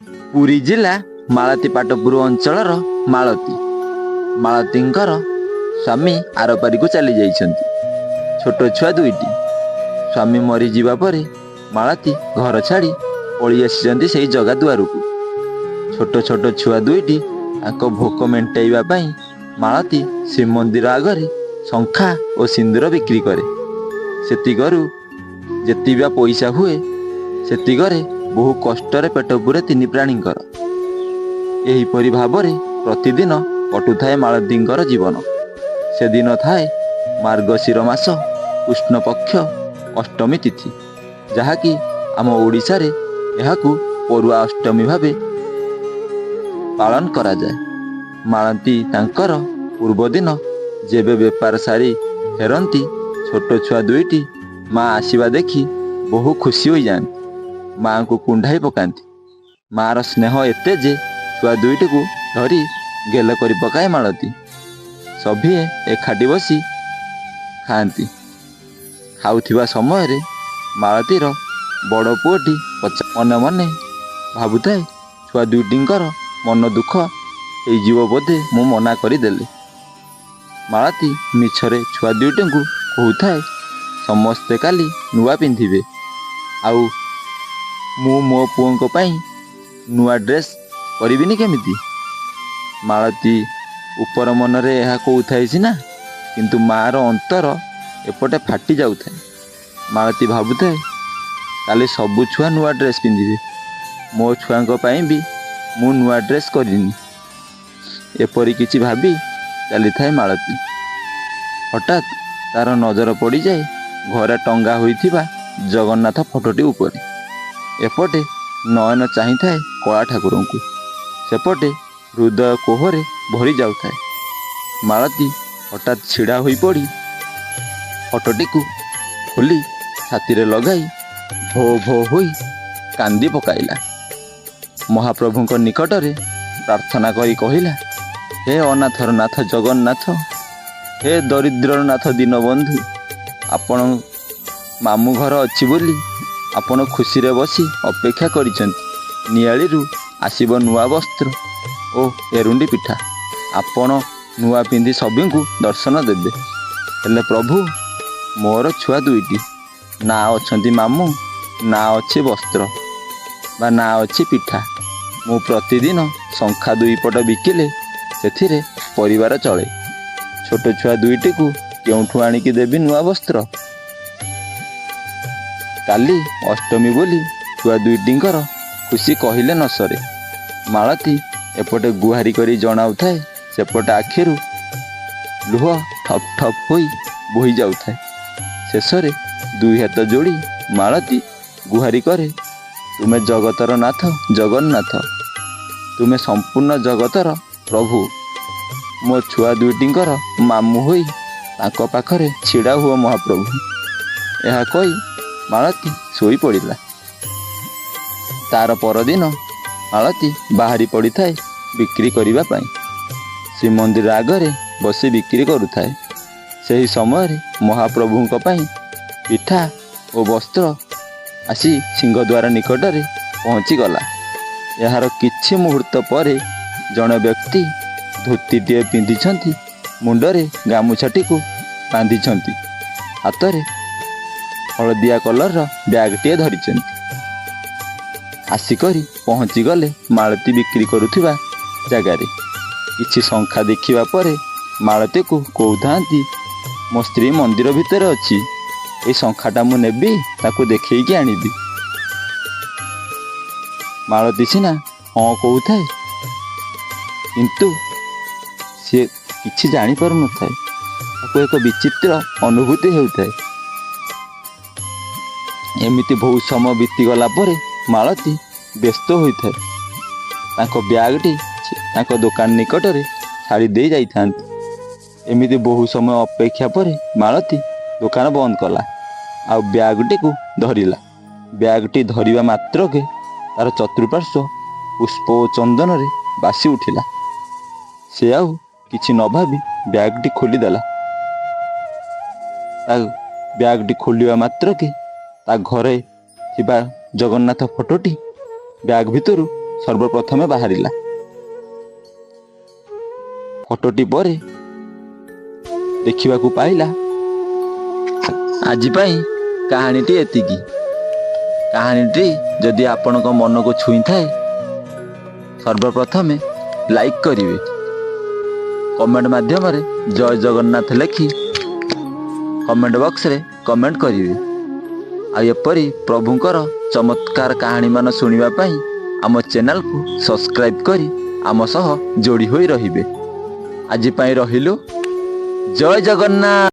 ପୁରୀ ଜିଲ୍ଲା ମାଳତୀ ପାଟପୁର ଅଞ୍ଚଳର ମାଳତୀ। ମାଳତୀଙ୍କର ସ୍ୱାମୀ ଆରପାରିକୁ ଚାଲି ଯାଇଛନ୍ତି। ଛୋଟ ଛୁଆ ଦୁଇଟି। ସ୍ୱାମୀ ମରିଯିବା ପରେ ମାଳତୀ ଘର ଛାଡ଼ି ପଳେଇ ଆସିଛନ୍ତି ସେଇ ଜଗା ଦୁଆରକୁ। ଛୋଟ ଛୋଟ ଛୁଆ ଦୁଇଟି ତାଙ୍କ ଭୋକ ମେଣ୍ଟାଇବା ପାଇଁ ମାଳତୀ ଶ୍ରୀମନ୍ଦିର ଆଗରେ ଶଙ୍ଖା ଓ ସିନ୍ଦୁର ବିକ୍ରି କରେ। ସେତିକରୁ ଯେତିକି ପଇସା ହୁଏ ସେତିକରେ ବହୁ କଷ୍ଟରେ ପେଟ ପୁରେ ତିନି ପ୍ରାଣୀଙ୍କର। ଏହିପରି ଭାବରେ ପ୍ରତିଦିନ କଟୁଥାଏ ମାଳତୀଙ୍କର ଜୀବନ। ସେଦିନ ଥାଏ ମାର୍ଗଶିର ମାସ କୃଷ୍ଣପକ୍ଷ ଅଷ୍ଟମୀ ତିଥି, ଯାହାକି ଆମ ଓଡ଼ିଶାରେ ଏହାକୁ ପରୁଆ ଅଷ୍ଟମୀ ଭାବେ ପାଳନ କରାଯାଏ। ମାଳତୀ ତାଙ୍କର ପୂର୍ବଦିନ ଯେବେ ବେପାର ସାରି ଫେରନ୍ତି, ଛୋଟ ଛୁଆ ଦୁଇଟି ମା ଆସିବା ଦେଖି ବହୁ ଖୁସି ହୋଇଯାଆନ୍ତି। ମାଆଙ୍କୁ କୁଣ୍ଢାଇ ପକାନ୍ତି। ମାଆର ସ୍ନେହ ଏତେ ଯେ ଛୁଆ ଦୁଇଟିକୁ ଧରି ଗେଲ କରି ପକାଏ ମାଳତୀ। ସଭିଏ ଏକାଠି ବସି ଖାଆନ୍ତି। ଖାଉଥିବା ସମୟରେ ମାଳତୀର ବଡ଼ ପୁଅଟି ମନେ ମନେ ଭାବୁଥାଏ, ଛୁଆ ଦୁଇଟିଙ୍କର ମନ ଦୁଃଖ ହେଇଯିବ ବୋଧେ ମୁଁ ମନା କରିଦେଲେ। ମାଳତୀ ମିଛରେ ଛୁଆ ଦୁଇଟିଙ୍କୁ କହୁଥାଏ, ସମସ୍ତେ କାଲି ନୂଆ ପିନ୍ଧିବେ, ଆଉ ମୁଁ ମୋ ପୁଅଙ୍କ ପାଇଁ ନୂଆ ଡ୍ରେସ୍ କରିବିନି କେମିତି? ମାଳତୀ ଉପର ମନରେ ଏହା କହୁଥାଏ ସିନା, କିନ୍ତୁ ମାଆର ଅନ୍ତର ଏପଟେ ଫାଟି ଯାଉଥାଏ। ମାଳତୀ ଭାବୁଥାଏ, କାଲି ସବୁ ଛୁଆ ନୂଆ ଡ୍ରେସ୍ ପିନ୍ଧିବେ, ମୋ ଛୁଆଙ୍କ ପାଇଁ ବି ମୁଁ ନୂଆ ଡ୍ରେସ୍ କରିନି। ଏପରି କିଛି ଭାବି ଚାଲିଥାଏ ମାଳତୀ। ହଠାତ୍ ତାର ନଜର ପଡ଼ିଯାଏ ଘରେ ଟଙ୍ଗା ହୋଇଥିବା ଜଗନ୍ନାଥ ଫଟୋଟି ଉପରେ। ଏପଟେ ନୟନ ଚାହିଁଥାଏ କଳା ଠାକୁରଙ୍କୁ, ସେପଟେ ହୃଦୟ କୋହରେ ଭରି ଯାଉଥାଏ। ମାଳତୀ ହଠାତ୍ ଛିଡ଼ା ହୋଇପଡ଼ି ଫଟୋଟିକୁ ଖୋଲି ଛାତିରେ ଲଗାଇ ଭୋ ଭୋ ହୋଇ କାନ୍ଦି ପକାଇଲା। ମହାପ୍ରଭୁଙ୍କ ନିକଟରେ ପ୍ରାର୍ଥନା କରି କହିଲା, ହେ ଅନାଥର ନାଥ ଜଗନ୍ନାଥ, ହେ ଦରିଦ୍ରର ନାଥ ଦୀନବନ୍ଧୁ, ଆପଣ ମାମୁଁ ଘର ଅଛି ବୋଲି ଆପଣ ଖୁସିରେ ବସି ଅପେକ୍ଷା କରିଛନ୍ତି। ନିଆଳିରୁ ଆସିବ ନୂଆ ବସ୍ତ୍ର ଓ ଏରୁଣ୍ଡି ପିଠା। ଆପଣ ନୂଆ ପିନ୍ଧି ସଭିଙ୍କୁ ଦର୍ଶନ ଦେବେ। ହେଲେ ପ୍ରଭୁ, ମୋର ଛୁଆ ଦୁଇଟି, ନା ଅଛନ୍ତି ମାମୁଁ, ନା ଅଛି ବସ୍ତ୍ର ବା ନା ଅଛି ପିଠା। ମୁଁ ପ୍ରତିଦିନ ଶଙ୍ଖା ଦୁଇପଟ ବିକିଲେ ସେଥିରେ ପରିବାର ଚଳେ। ଛୋଟ ଛୁଆ ଦୁଇଟିକୁ କେଉଁଠୁ ଆଣିକି ଦେବି ନୂଆ ବସ୍ତ୍ର? କାଲି ଅଷ୍ଟମୀ ବୋଲି ଛୁଆ ଦୁଇଟିଙ୍କର ଖୁସି କହିଲେ ନ ସରେ। ମାଳତୀ ଏପଟେ ଗୁହାରି କରି ଜଣାଉଥାଏ, ସେପଟେ ଆଖିରୁ ଲୁହ ଠପ୍ ଠପ୍ ହୋଇ ବୋହି ଯାଉଥାଏ। ଶେଷରେ ଦୁଇ ହାତ ଯୋଡ଼ି ମାଳତୀ ଗୁହାରି କରେ, ତୁମେ ଜଗତର ନାଥ ଜଗନ୍ନାଥ, ତୁମେ ସମ୍ପୂର୍ଣ୍ଣ ଜଗତର ପ୍ରଭୁ, ମୋ ଛୁଆ ଦୁଇଟିଙ୍କର ମାମୁଁ ହୋଇ ତାଙ୍କ ପାଖରେ ଛିଡ଼ା ହୁଅ ମହାପ୍ରଭୁ। ଏହା କହି ମାଳତୀ ଶୋଇପଡ଼ିଲା। ତାର ପରଦିନ ମାଳତୀ ବାହାରି ପଡ଼ିଥାଏ ବିକ୍ରି କରିବା ପାଇଁ। ଶ୍ରୀମନ୍ଦିର ଆଗରେ ବସି ବିକ୍ରି କରୁଥାଏ। ସେହି ସମୟରେ ମହାପ୍ରଭୁଙ୍କ ପାଇଁ ପିଠା ଓ ବସ୍ତ୍ର ଆସି ସିଂହଦ୍ୱାର ନିକଟରେ ପହଞ୍ଚିଗଲା। ଏହାର କିଛି ମୁହୂର୍ତ୍ତ ପରେ ଜଣେ ବ୍ୟକ୍ତି ଧୋତିଟିଏ ପିନ୍ଧିଛନ୍ତି, ମୁଣ୍ଡରେ ଗାମୁଛାଟିକୁ ବାନ୍ଧିଛନ୍ତି, ହାତରେ ହଳଦିଆ କଲରର ବ୍ୟାଗଟିଏ ଧରିଛନ୍ତି। ଆସିକରି ପହଞ୍ଚିଗଲେ ମାଳତୀ ବିକ୍ରି କରୁଥିବା ଜାଗାରେ। କିଛି ଶଙ୍ଖା ଦେଖିବା ପରେ ମାଳତୀକୁ କହୁଥାନ୍ତି, ମୋ ସ୍ତ୍ରୀ ମନ୍ଦିର ଭିତରେ ଅଛି, ଏଇ ଶଙ୍ଖାଟା ମୁଁ ନେବି, ତାକୁ ଦେଖେଇକି ଆଣିବି। ମାଳତୀ ସିନା ହଁ କହୁଥାଏ, କିନ୍ତୁ ସିଏ କିଛି ଜାଣିପାରୁନଥାଏ। ତାକୁ ଏକ ବିଚିତ୍ର ଅନୁଭୂତି ହେଉଥାଏ। ଏମିତି ବହୁ ସମୟ ବିତିଗଲା ପରେ ମାଳତୀ ବ୍ୟସ୍ତ ହୋଇଥାଏ। ତାଙ୍କ ବ୍ୟାଗଟି ତାଙ୍କ ଦୋକାନ ନିକଟରେ ଛାଡ଼ି ଦେଇ ଯାଇଥାନ୍ତି। ଏମିତି ବହୁ ସମୟ ଅପେକ୍ଷା ପରେ ମାଳତୀ ଦୋକାନ ବନ୍ଦ କଲା, ଆଉ ବ୍ୟାଗଟିକୁ ଧରିଲା। ବ୍ୟାଗଟି ଧରିବା ମାତ୍ରକେ ତାର ଚତୁଃପାର୍ଶ୍ୱ ପୁଷ୍ପ ଓ ଚନ୍ଦନରେ ବାସି ଉଠିଲା। ସେ ଆଉ କିଛି ନ ଭାବି ବ୍ୟାଗଟି ଖୋଲିଦେଲା। ତା ବ୍ୟାଗଟି ଖୋଲିବା ମାତ୍ରକେ ତା ଘରେ ଥିବା ଜଗନ୍ନାଥ ଫଟୋଟି ବ୍ୟାଗ୍ ଭିତରୁ ସର୍ବପ୍ରଥମେ ବାହାରିଲା। ଫଟୋଟି ପରେ ଦେଖିବାକୁ ପାଇଲା ଆଜି ପାଇଁ କାହାଣୀଟି ଏତିକି। କାହାଣୀଟି ଯଦି ଆପଣଙ୍କ ମନକୁ ଛୁଇଁଥାଏ ସର୍ବପ୍ରଥମେ ଲାଇକ୍ କରିବେ, କମେଣ୍ଟ ମାଧ୍ୟମରେ ଜୟ ଜଗନ୍ନାଥ ଲେଖି କମେଣ୍ଟ ବକ୍ସରେ କମେଣ୍ଟ କରିବେ। ଆଉ ଏପରି ପ୍ରଭୁଙ୍କର ଚମତ୍କାର କାହାଣୀମାନ ଶୁଣିବା ପାଇଁ ଆମ ଚ୍ୟାନେଲକୁ ସବସ୍କ୍ରାଇବ୍ କରି ଆମ ସହ ଯୋଡ଼ି ହୋଇ ରହିବେ। ଆଜି ପାଇଁ ରହିଲୁ। ଜୟ ଜଗନ୍ନାଥ।